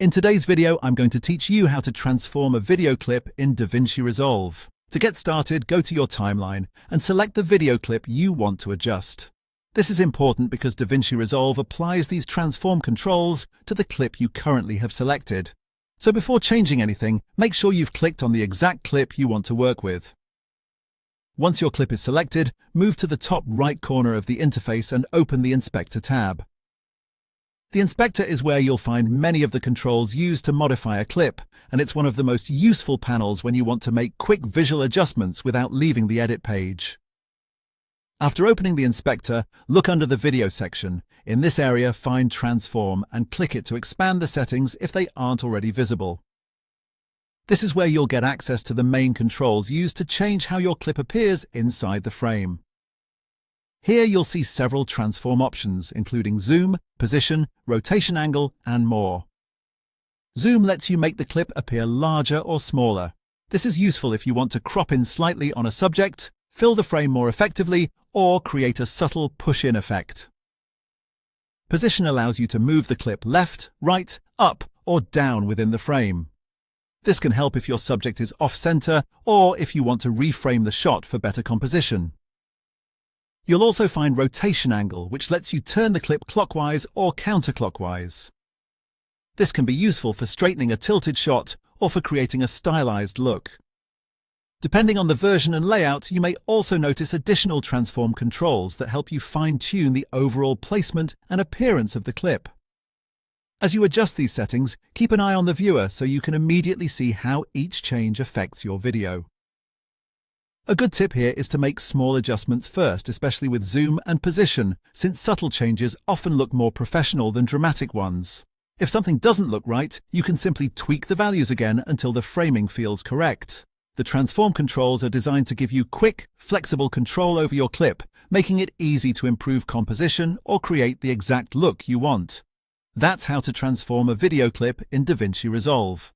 In today's video, I'm going to teach you how to transform a video clip in DaVinci Resolve. To get started, go to your timeline and select the video clip you want to adjust. This is important because DaVinci Resolve applies these transform controls to the clip you currently have selected. So before changing anything, make sure you've clicked on the exact clip you want to work with. Once your clip is selected, move to the top right corner of the interface and open the Inspector tab. The Inspector is where you'll find many of the controls used to modify a clip, and it's one of the most useful panels when you want to make quick visual adjustments without leaving the edit page. After opening the Inspector, look under the Video section. In this area, find Transform and click it to expand the settings if they aren't already visible. This is where you'll get access to the main controls used to change how your clip appears inside the frame. Here you'll see several transform options, including zoom, position, rotation angle, and more. Zoom lets you make the clip appear larger or smaller. This is useful if you want to crop in slightly on a subject, fill the frame more effectively, or create a subtle push-in effect. Position allows you to move the clip left, right, up, or down within the frame. This can help if your subject is off-center or if you want to reframe the shot for better composition. You'll also find rotation angle, which lets you turn the clip clockwise or counterclockwise. This can be useful for straightening a tilted shot or for creating a stylized look. Depending on the version and layout, you may also notice additional transform controls that help you fine-tune the overall placement and appearance of the clip. As you adjust these settings, keep an eye on the viewer so you can immediately see how each change affects your video. A good tip here is to make small adjustments first, especially with zoom and position, since subtle changes often look more professional than dramatic ones. If something doesn't look right, you can simply tweak the values again until the framing feels correct. The transform controls are designed to give you quick, flexible control over your clip, making it easy to improve composition or create the exact look you want. That's how to transform a video clip in DaVinci Resolve.